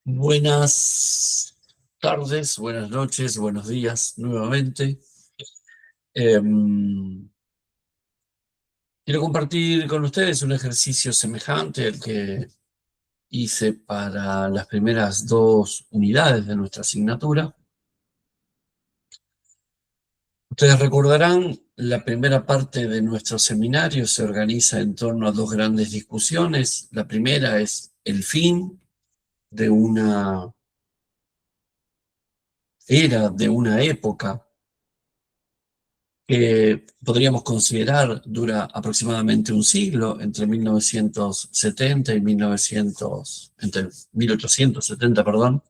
Buenas tardes, buenas noches, buenos días nuevamente. Em, Quiero compartir con ustedes un ejercicio semejante al que hice para las primeras dos unidades de nuestra asignatura. Ustedes recordarán, la primera parte de nuestro seminario se organiza en torno a dos grandes discusiones. La primera es el fin de una era, de una época que podríamos considerar dura aproximadamente un siglo, entre 1970 y 1900, entre 1870, perdón,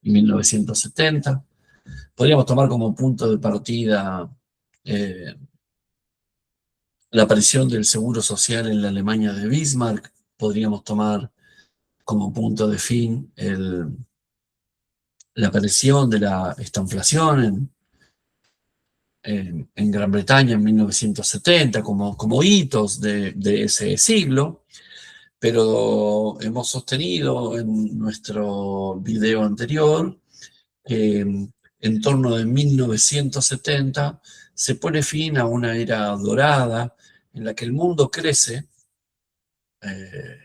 y 1970. Podríamos tomar como punto de partida eh, la aparición del seguro social en la Alemania de Bismarck. Podríamos tomar como punto de fin la aparición de la estanflación en Gran Bretaña en 1970 como hitos de ese siglo, pero hemos sostenido en nuestro video anterior que en torno de 1970 se pone fin a una era dorada en la que el mundo crece eh,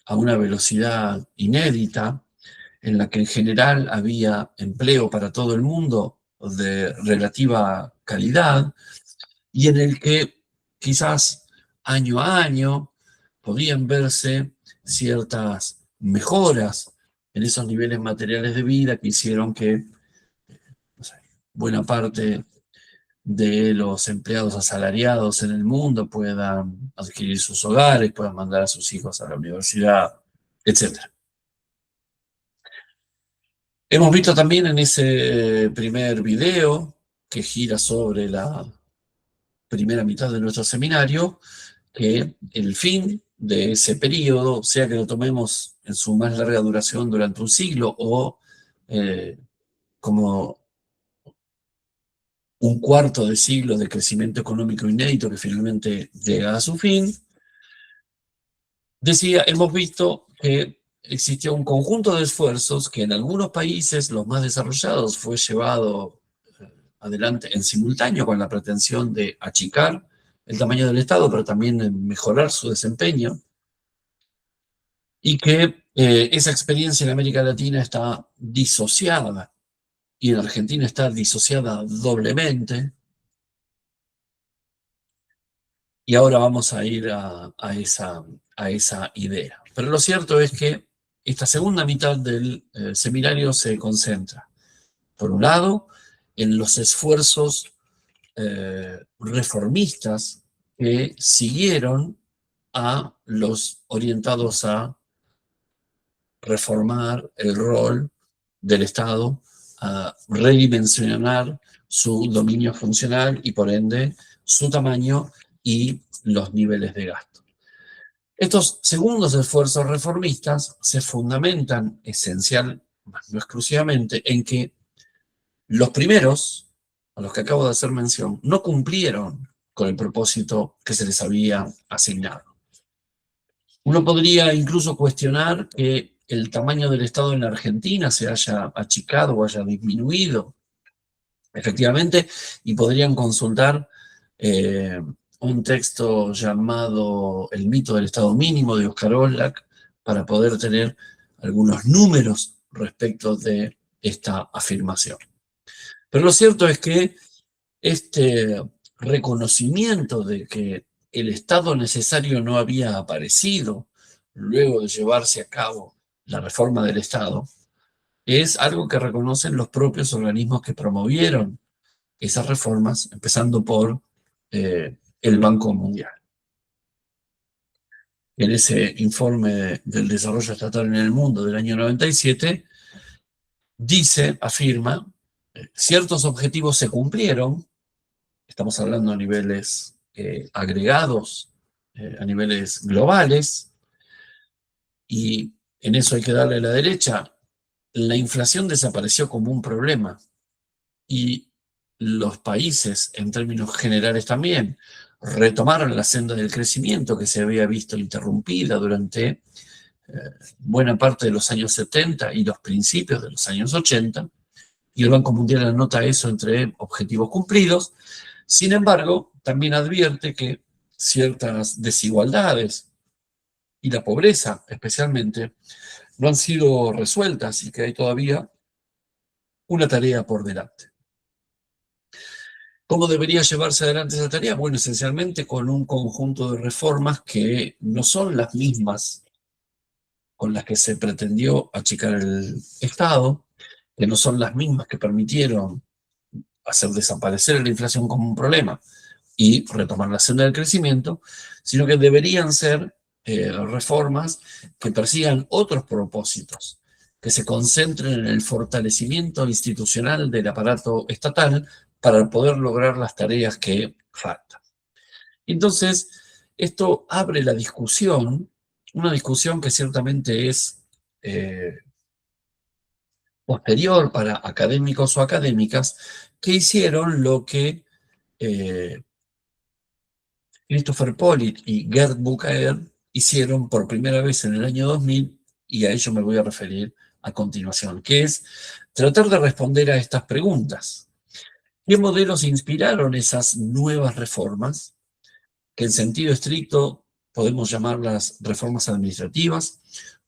a una velocidad inédita, en la que en general había empleo para todo el mundo de relativa calidad, y en el que quizás año a año podían verse ciertas mejoras en esos niveles materiales de vida que hicieron que, no sé, buena parte de los empleados asalariados en el mundo puedan adquirir sus hogares, puedan mandar a sus hijos a la universidad, etc. Hemos visto también en ese primer video, que gira sobre la primera mitad de nuestro seminario, que el fin de ese periodo, sea que lo tomemos en su más larga duración durante un siglo o eh, como un cuarto de siglo de crecimiento económico inédito que finalmente llega a su fin, hemos visto que existió un conjunto de esfuerzos que en algunos países, los más desarrollados, fue llevado adelante en simultáneo con la pretensión de achicar el tamaño del Estado, pero también en mejorar su desempeño, y que esa experiencia en América Latina está disociada y en Argentina está disociada doblemente, y ahora vamos a ir a esa idea. Pero lo cierto es que esta segunda mitad del seminario se concentra, por un lado, en los esfuerzos reformistas que siguieron a los orientados a reformar el rol del Estado, a redimensionar su dominio funcional y por ende su tamaño y los niveles de gasto. Estos segundos esfuerzos reformistas se fundamentan esencial, no exclusivamente, en que los primeros, a los que acabo de hacer mención, no cumplieron con el propósito que se les había asignado. Uno podría incluso cuestionar que el tamaño del Estado en la Argentina se haya achicado o haya disminuido, efectivamente, y podrían consultar un texto llamado El mito del Estado mínimo de Oscar Oslak para poder tener algunos números respecto de esta afirmación. Pero lo cierto es que este reconocimiento de que el Estado necesario no había aparecido luego de llevarse a cabo la reforma del Estado es algo que reconocen los propios organismos que promovieron esas reformas, empezando por el Banco Mundial. En ese informe del desarrollo estatal en el mundo del año 97, dice, afirma, ciertos objetivos se cumplieron. Estamos hablando a niveles agregados, a niveles globales, y en eso hay que darle a la derecha. La inflación desapareció como un problema y los países, en términos generales también, retomaron la senda del crecimiento que se había visto interrumpida durante buena parte de los años 70 y los principios de los años 80, y el Banco Mundial anota eso entre objetivos cumplidos. Sin embargo, también advierte que ciertas desigualdades y la pobreza especialmente no han sido resueltas y que hay todavía una tarea por delante. ¿Cómo debería llevarse adelante esa tarea? Bueno, esencialmente con un conjunto de reformas que no son las mismas con las que se pretendió achicar el Estado, que no son las mismas que permitieron hacer desaparecer la inflación como un problema y retomar la senda del crecimiento, sino que deberían ser reformas que persigan otros propósitos, que se concentren en el fortalecimiento institucional del aparato estatal para poder lograr las tareas que faltan. Entonces, esto abre la discusión, una discusión que ciertamente es posterior para académicos o académicas que hicieron lo que Christopher Pollitt y Gerd Bucaer hicieron por primera vez en el año 2000, y a ello me voy a referir a continuación, que es tratar de responder a estas preguntas. ¿Qué modelos inspiraron esas nuevas reformas? Que en sentido estricto podemos llamarlas reformas administrativas,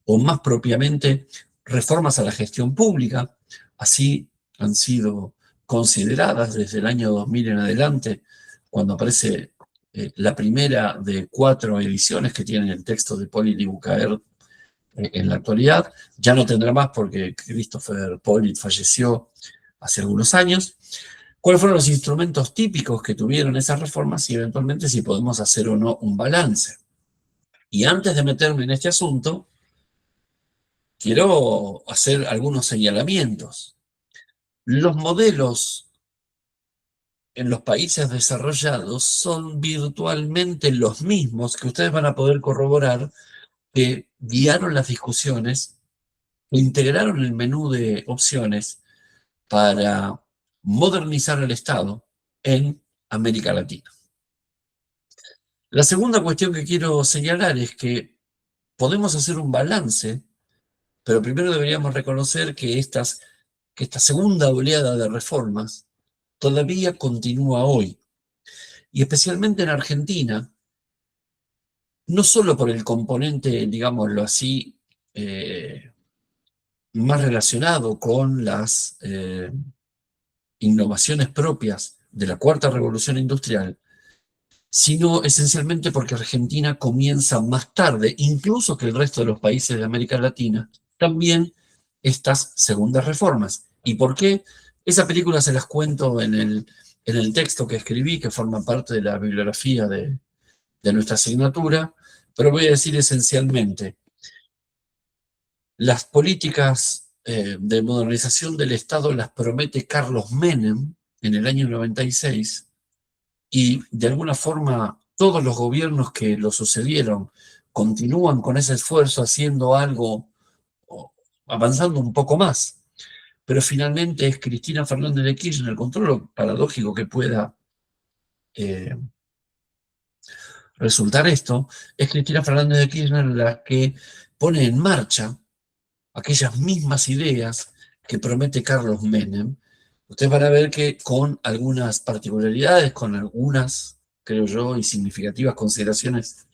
o más propiamente reformas a la gestión pública. Así han sido consideradas desde el año 2000 en adelante, cuando aparece la primera de 4 ediciones que tienen el texto de Pollitt y Bucaer en la actualidad. Ya no tendrá más porque Christopher Pollitt falleció hace algunos años. ¿Cuáles fueron los instrumentos típicos que tuvieron esas reformas y eventualmente si podemos hacer o no un balance? Y antes de meterme en este asunto, quiero hacer algunos señalamientos. Los modelos en los países desarrollados son virtualmente los mismos que ustedes van a poder corroborar, que guiaron las discusiones, que integraron el menú de opciones para modernizar el Estado en América Latina. La segunda cuestión que quiero señalar es que podemos hacer un balance, pero primero deberíamos reconocer que esta segunda oleada de reformas todavía continúa hoy, y especialmente en Argentina, no solo por el componente, digámoslo así, más relacionado con las innovaciones propias de la cuarta revolución industrial, sino esencialmente porque Argentina comienza más tarde, incluso que el resto de los países de América Latina, también estas segundas reformas. ¿Y por qué? Esa película se las cuento en el texto que escribí, que forma parte de la bibliografía de nuestra asignatura, pero voy a decir esencialmente, las políticas de modernización del Estado las promete Carlos Menem en el año 96, y de alguna forma todos los gobiernos que lo sucedieron continúan con ese esfuerzo haciendo algo, avanzando un poco más. Pero finalmente es Cristina Fernández de Kirchner, con todo lo paradójico que pueda resultar esto, es Cristina Fernández de Kirchner la que pone en marcha aquellas mismas ideas que promete Carlos Menem. Ustedes van a ver que con algunas particularidades, con algunas, creo yo, y significativas consideraciones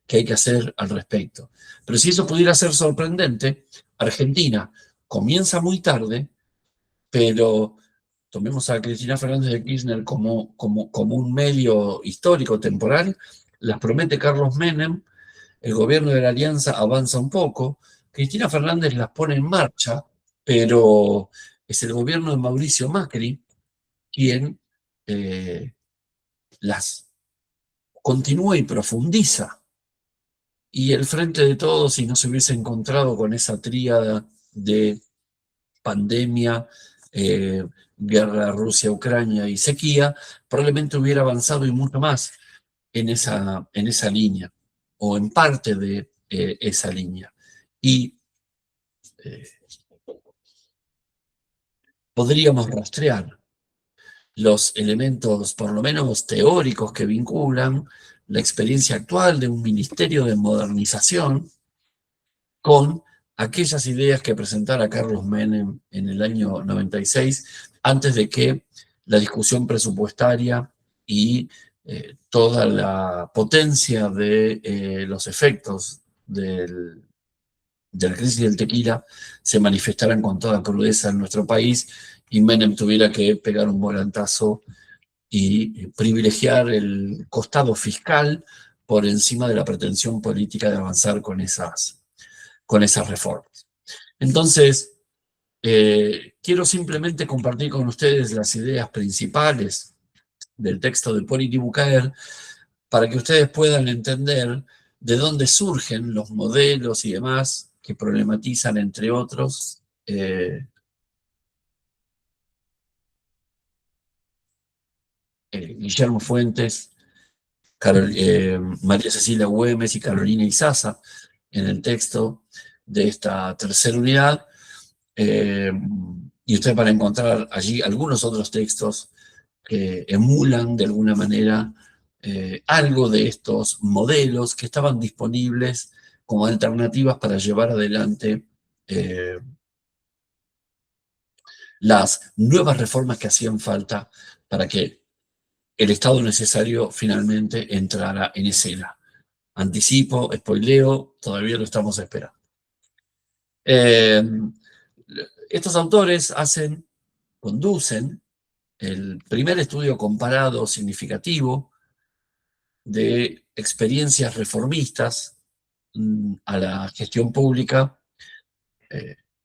que hay que hacer al respecto. Pero si eso pudiera ser sorprendente, Argentina comienza muy tarde, pero tomemos a Cristina Fernández de Kirchner como un medio histórico, temporal, las promete Carlos Menem, el gobierno de la Alianza avanza un poco, Cristina Fernández las pone en marcha, pero es el gobierno de Mauricio Macri quien las continúa y profundiza. Y el Frente de Todos, si no se hubiese encontrado con esa tríada de pandemia, guerra Rusia-Ucrania y sequía, probablemente hubiera avanzado y mucho más en esa línea, o en parte de esa línea. Y podríamos rastrear los elementos, por lo menos teóricos, que vinculan la experiencia actual de un ministerio de modernización con aquellas ideas que presentara Carlos Menem en el año 96, antes de que la discusión presupuestaria y toda la potencia de los efectos de la crisis del tequila se manifestaran con toda crudeza en nuestro país y Menem tuviera que pegar un volantazo y privilegiar el costado fiscal por encima de la pretensión política de avanzar con esas reformas. Entonces, quiero simplemente compartir con ustedes las ideas principales del texto de Pol y Bucaer para que ustedes puedan entender de dónde surgen los modelos y demás que problematizan, entre otros, Guillermo Fuentes, María Cecilia Güemes y Carolina Izaza en el texto de esta tercera unidad. Y ustedes van a encontrar allí algunos otros textos que emulan de alguna manera algo de estos modelos que estaban disponibles como alternativas para llevar adelante las nuevas reformas que hacían falta para que el Estado necesario finalmente entrara en escena. Anticipo, spoileo, todavía lo estamos esperando. Estos autores conducen el primer estudio comparado significativo de experiencias reformistas a la gestión pública,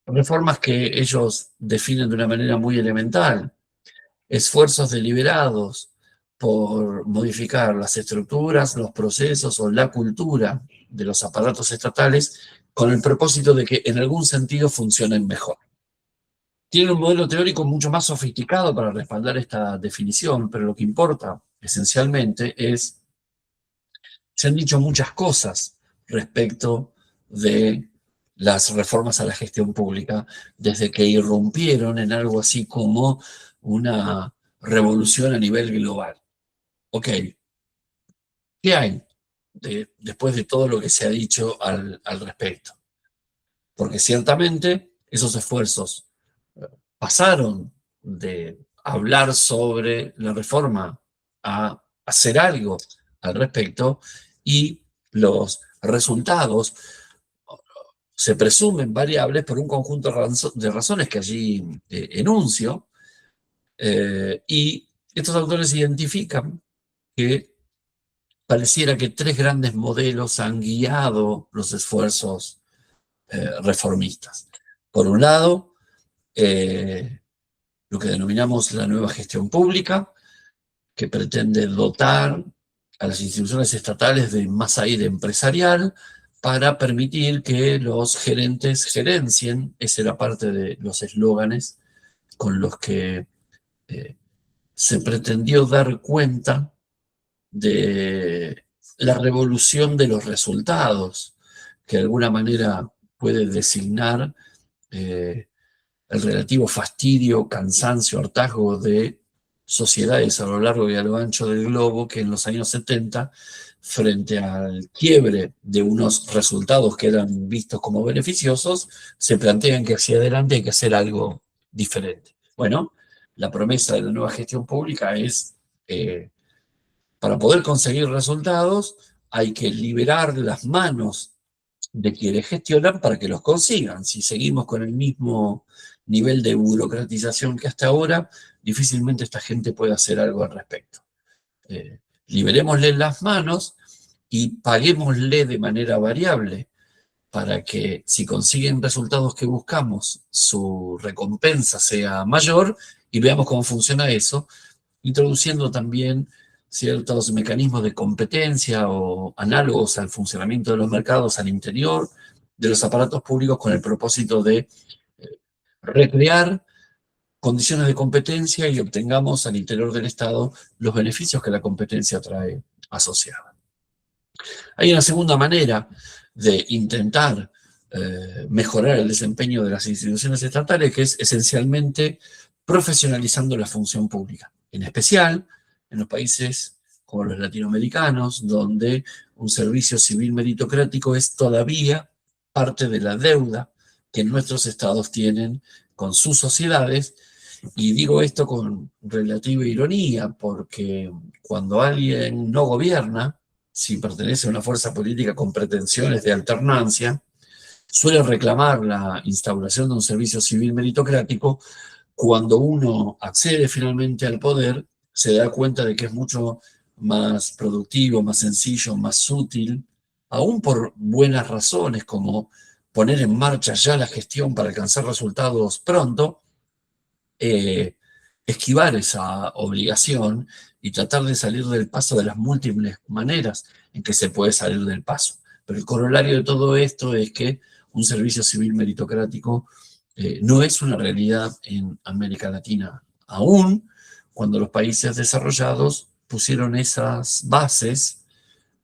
reformas que ellos definen de una manera muy elemental, esfuerzos deliberados por modificar las estructuras, los procesos o la cultura de los aparatos estatales con el propósito de que en algún sentido funcionen mejor. Tiene un modelo teórico mucho más sofisticado para respaldar esta definición, pero lo que importa esencialmente es, se han dicho muchas cosas respecto de las reformas a la gestión pública desde que irrumpieron en algo así como una revolución a nivel global. Ok, ¿qué hay después de todo lo que se ha dicho al respecto? Porque ciertamente esos esfuerzos pasaron de hablar sobre la reforma a hacer algo al respecto y los resultados se presumen variables por un conjunto de razones que allí enuncio, y estos autores identifican que pareciera que tres grandes modelos han guiado los esfuerzos reformistas. Por un lado, lo que denominamos la nueva gestión pública, que pretende dotar a las instituciones estatales de más aire empresarial para permitir que los gerentes gerencien. Esa era parte de los eslóganes con los que se pretendió dar cuenta de la revolución de los resultados, que de alguna manera puede designar el relativo fastidio, cansancio, hartazgo de sociedades a lo largo y a lo ancho del globo que en los años 70, frente al quiebre de unos resultados que eran vistos como beneficiosos, se plantean que hacia adelante hay que hacer algo diferente. Bueno, la promesa de la nueva gestión pública es, para poder conseguir resultados, hay que liberar las manos de quienes gestionan para que los consigan. Si seguimos con el mismo nivel de burocratización que hasta ahora, difícilmente esta gente puede hacer algo al respecto. Liberémosle las manos y paguémosle de manera variable para que, si consiguen resultados que buscamos, su recompensa sea mayor, y veamos cómo funciona eso, introduciendo también ciertos mecanismos de competencia o análogos al funcionamiento de los mercados al interior de los aparatos públicos con el propósito de recrear condiciones de competencia y obtengamos al interior del Estado los beneficios que la competencia trae asociada. Hay una segunda manera de intentar mejorar el desempeño de las instituciones estatales, que es esencialmente profesionalizando la función pública, en especial en los países como los latinoamericanos, donde un servicio civil meritocrático es todavía parte de la deuda que nuestros estados tienen con sus sociedades. Y digo esto con relativa ironía, porque cuando alguien no gobierna, si pertenece a una fuerza política con pretensiones de alternancia, suele reclamar la instauración de un servicio civil meritocrático. Cuando uno accede finalmente al poder, se da cuenta de que es mucho más productivo, más sencillo, más útil, aún por buenas razones como poner en marcha ya la gestión para alcanzar resultados pronto, eh, esquivar esa obligación y tratar de salir del paso de las múltiples maneras en que se puede salir del paso. Pero el corolario de todo esto es que un servicio civil meritocrático no es una realidad en América Latina aún, cuando los países desarrollados pusieron esas bases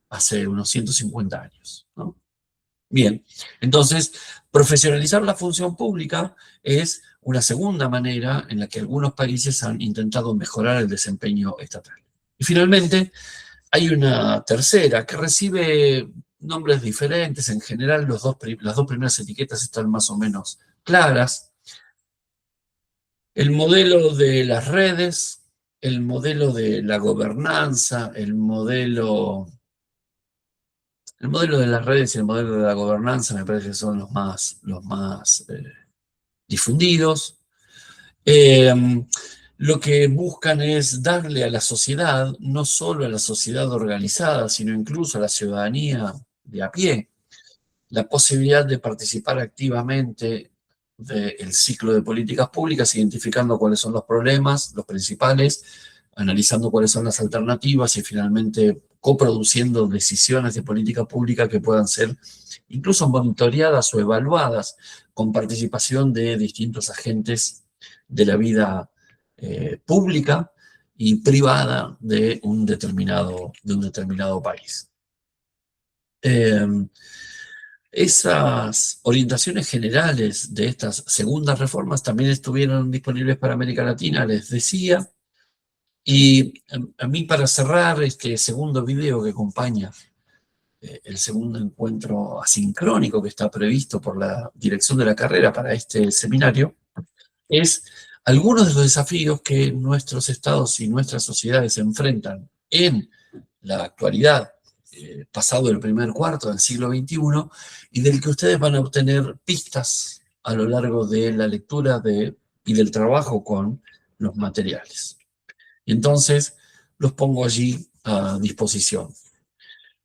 hace unos 150 años, ¿no? Bien, entonces, profesionalizar la función pública es una segunda manera en la que algunos países han intentado mejorar el desempeño estatal. Y finalmente, hay una tercera que recibe nombres diferentes. En general, las dos primeras etiquetas están más o menos claras. El modelo de las redes, el modelo de la gobernanza, el modelo de las redes y el modelo de la gobernanza me parece que son los más difundidos. Eh, lo que buscan es darle a la sociedad, no solo a la sociedad organizada, sino incluso a la ciudadanía de a pie, la posibilidad de participar activamente del ciclo de políticas públicas, identificando cuáles son los problemas, los principales, analizando cuáles son las alternativas y finalmente coproduciendo decisiones de política pública que puedan ser incluso monitoreadas o evaluadas con participación de distintos agentes de la vida pública y privada de un determinado país. Esas orientaciones generales de estas segundas reformas también estuvieron disponibles para América Latina, les decía. Y a mí, para cerrar este segundo video que acompaña el segundo encuentro asincrónico que está previsto por la dirección de la carrera para este seminario, es algunos de los desafíos que nuestros estados y nuestras sociedades enfrentan en la actualidad, pasado el primer cuarto del siglo XXI, y del que ustedes van a obtener pistas a lo largo de la lectura y del trabajo con los materiales. Y entonces los pongo allí a disposición.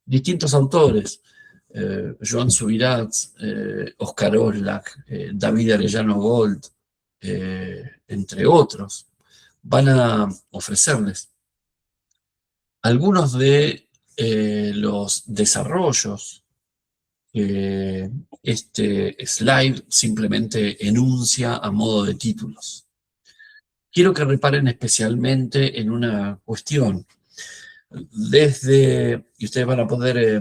Distintos autores, Joan Subirats, Oscar Oslak, David Arellano Gold, entre otros, van a ofrecerles algunos de los desarrollos que este slide simplemente enuncia a modo de títulos. Quiero que reparen especialmente en una cuestión. Y ustedes van a poder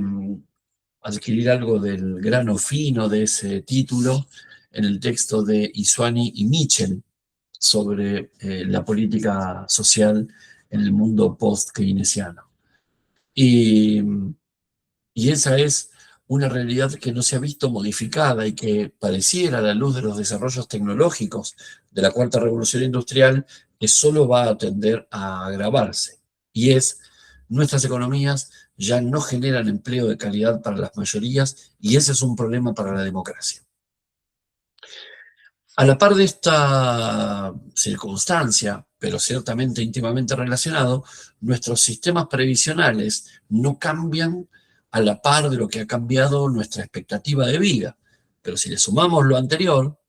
adquirir algo del grano fino de ese título en el texto de Isuani y Mitchell sobre la política social en el mundo post-keynesiano. Y esa es una realidad que no se ha visto modificada y que pareciera, a la luz de los desarrollos tecnológicos de la cuarta revolución industrial, que solo va a tender a agravarse. Y nuestras economías ya no generan empleo de calidad para las mayorías, y ese es un problema para la democracia. A la par de esta circunstancia, pero ciertamente íntimamente relacionado, nuestros sistemas previsionales no cambian a la par de lo que ha cambiado nuestra expectativa de vida. Pero si le sumamos lo anterior,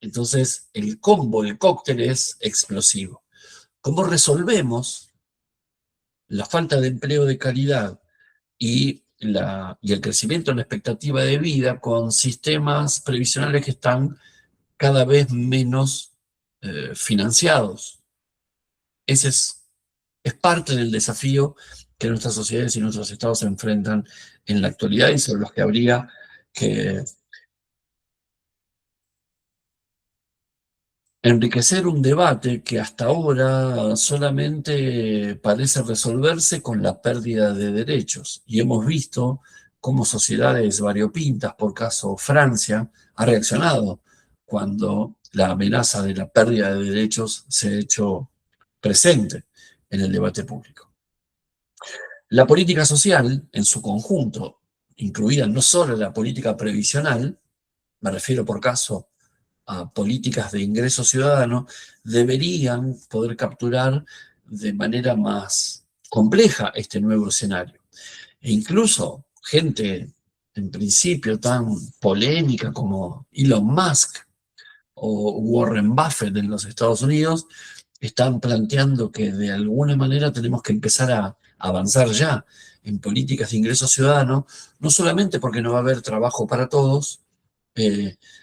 entonces el combo, el cóctel es explosivo. ¿Cómo resolvemos la falta de empleo de calidad y el crecimiento en la expectativa de vida con sistemas previsionales que están cada vez menos financiados? Ese es parte del desafío que nuestras sociedades y nuestros estados se enfrentan en la actualidad y sobre los que habría que enriquecer un debate que hasta ahora solamente parece resolverse con la pérdida de derechos. Y hemos visto cómo sociedades variopintas, por caso Francia, ha reaccionado cuando la amenaza de la pérdida de derechos se ha hecho presente en el debate público. La política social, en su conjunto, incluida no solo la política previsional, me refiero por caso a políticas de ingreso ciudadano, deberían poder capturar de manera más compleja este nuevo escenario. E incluso gente, en principio, tan polémica como Elon Musk o Warren Buffett en los Estados Unidos, están planteando que de alguna manera tenemos que empezar a avanzar ya en políticas de ingreso ciudadano, no solamente porque no va a haber trabajo para todos,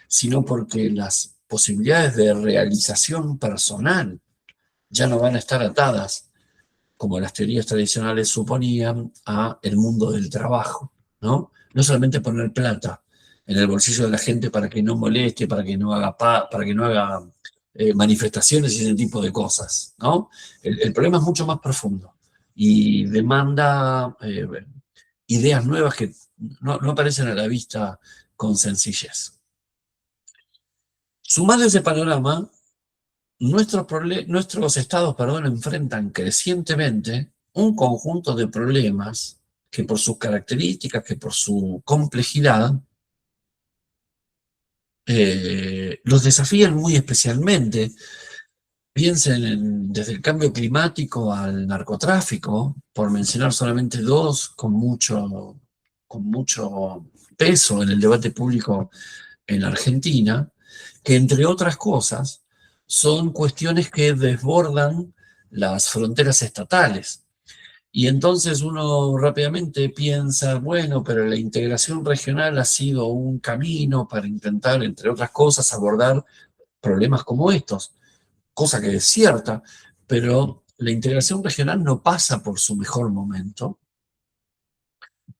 sino porque las posibilidades de realización personal ya no van a estar atadas, como las teorías tradicionales suponían, a el mundo del trabajo, ¿no? No solamente poner plata en el bolsillo de la gente para que no moleste, para que no haga manifestaciones y ese tipo de cosas, ¿no? El problema es mucho más profundo y demanda ideas nuevas que no aparecen a la vista con sencillez. Sumado a ese panorama, nuestros estados, enfrentan crecientemente un conjunto de problemas que por sus características, que por su complejidad, los desafían muy especialmente. Piensen desde el cambio climático al narcotráfico, por mencionar solamente dos con mucho peso en el debate público en Argentina, que entre otras cosas son cuestiones que desbordan las fronteras estatales. Y entonces uno rápidamente piensa, bueno, pero la integración regional ha sido un camino para intentar, entre otras cosas, abordar problemas como estos, cosa que es cierta, pero la integración regional no pasa por su mejor momento,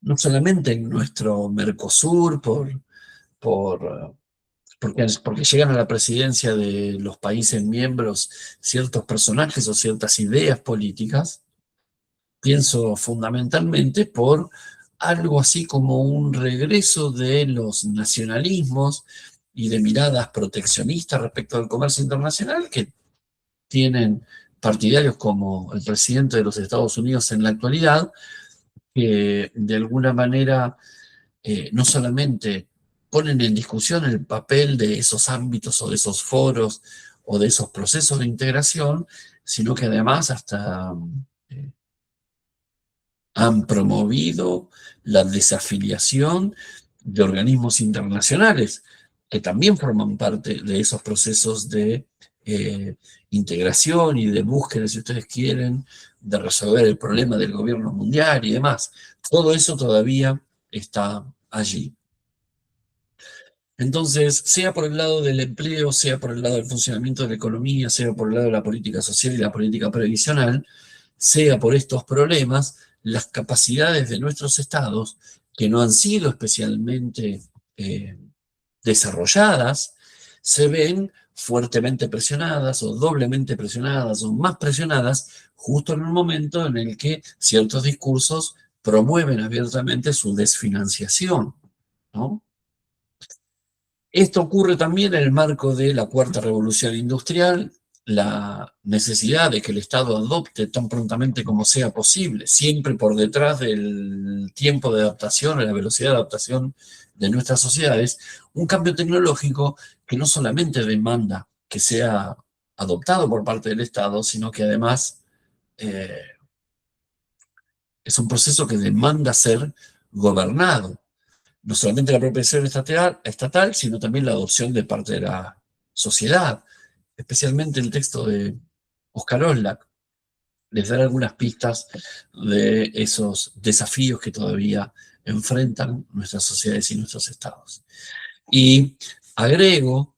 no solamente en nuestro Mercosur, porque llegan a la presidencia de los países miembros ciertos personajes o ciertas ideas políticas. Pienso fundamentalmente por algo así como un regreso de los nacionalismos y de miradas proteccionistas respecto al comercio internacional que tienen partidarios como el presidente de los Estados Unidos en la actualidad, que de alguna manera no solamente ponen en discusión el papel de esos ámbitos o de esos foros o de esos procesos de integración, sino que además hasta han promovido la desafiliación de organismos internacionales que también forman parte de esos procesos de integración y de búsqueda, si ustedes quieren, de resolver el problema del gobierno mundial y demás. Todo eso todavía está allí. Entonces, sea por el lado del empleo, sea por el lado del funcionamiento de la economía, sea por el lado de la política social y la política previsional, sea por estos problemas, las capacidades de nuestros estados, que no han sido especialmente desarrolladas, se ven fuertemente presionadas o doblemente presionadas o más presionadas justo en el momento en el que ciertos discursos promueven abiertamente su desfinanciación, ¿no? Esto ocurre también en el marco de la cuarta revolución industrial, la necesidad de que el Estado adopte tan prontamente como sea posible, siempre por detrás del tiempo de adaptación, o la velocidad de adaptación de nuestras sociedades, un cambio tecnológico que no solamente demanda que sea adoptado por parte del Estado, sino que además es un proceso que demanda ser gobernado. No solamente la apropiación estatal, sino también la adopción de parte de la sociedad. Especialmente el texto de Oscar Oslak les dará algunas pistas de esos desafíos que todavía enfrentan nuestras sociedades y nuestros estados. Y agrego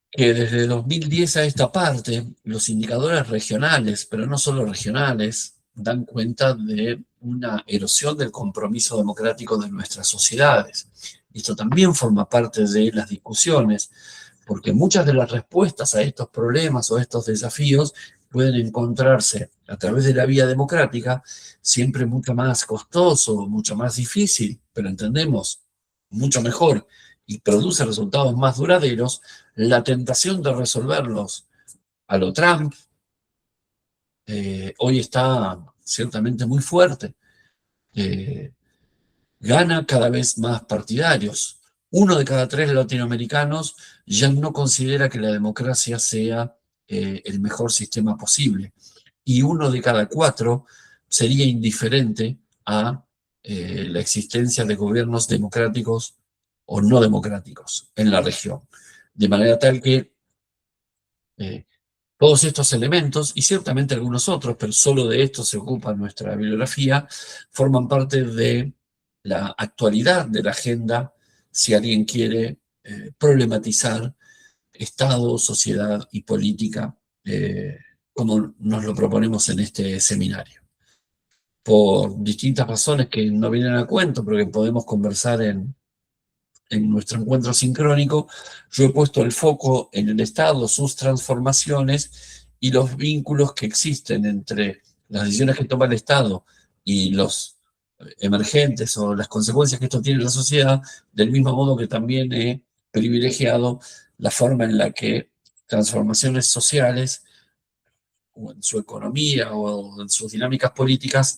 que desde 2010 a esta parte, los indicadores regionales, pero no solo regionales, dan cuenta de una erosión del compromiso democrático de nuestras sociedades. Esto también forma parte de las discusiones, porque muchas de las respuestas a estos problemas o a estos desafíos pueden encontrarse a través de la vía democrática, siempre mucho más costoso, mucho más difícil, pero entendemos mucho mejor y produce resultados más duraderos, la tentación de resolverlos a lo Trump hoy está ciertamente muy fuerte. Gana cada vez más partidarios. 1 de cada 3 latinoamericanos ya no considera que la democracia sea el mejor sistema posible. Y 1 de cada 4 sería indiferente a la existencia de gobiernos democráticos o no democráticos en la región. De manera tal que todos estos elementos, y ciertamente algunos otros, pero solo de estos se ocupa nuestra bibliografía, forman parte de la actualidad de la agenda si alguien quiere problematizar Estado, sociedad y política, como nos lo proponemos en este seminario. Por distintas razones que no vienen a cuento, pero que podemos conversar en nuestro encuentro sincrónico, yo he puesto el foco en el Estado, sus transformaciones y los vínculos que existen entre las decisiones que toma el Estado y los emergentes o las consecuencias que esto tiene en la sociedad, del mismo modo que también he privilegiado la forma en la que transformaciones sociales, o en su economía o en sus dinámicas políticas,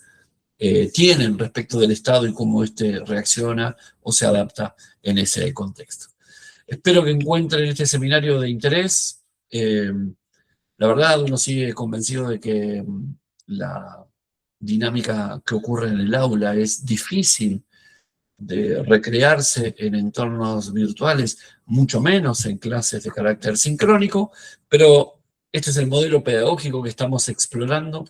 tienen respecto del Estado y cómo éste reacciona o se adapta en ese contexto. Espero que encuentren este seminario de interés. La verdad, uno sigue convencido de que la dinámica que ocurre en el aula es difícil de recrearse en entornos virtuales, mucho menos en clases de carácter sincrónico, pero este es el modelo pedagógico que estamos explorando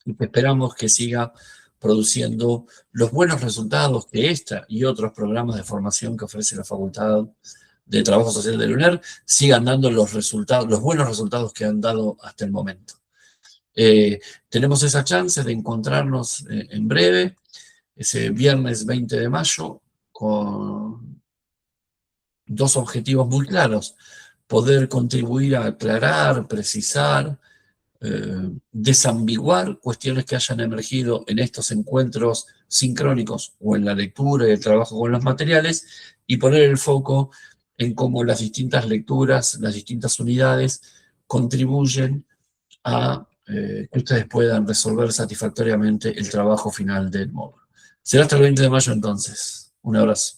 y que esperamos que siga produciendo los buenos resultados que esta y otros programas de formación que ofrece la Facultad de Trabajo Social de la UNER sigan dando los resultados, los buenos resultados que han dado hasta el momento. Tenemos esa chance de encontrarnos en breve, ese viernes 20 de mayo, con 2 objetivos muy claros: poder contribuir a aclarar, precisar, desambiguar cuestiones que hayan emergido en estos encuentros sincrónicos o en la lectura y el trabajo con los materiales, y poner el foco en cómo las distintas lecturas, las distintas unidades contribuyen a que ustedes puedan resolver satisfactoriamente el trabajo final del módulo. Será hasta el 20 de mayo entonces. Un abrazo.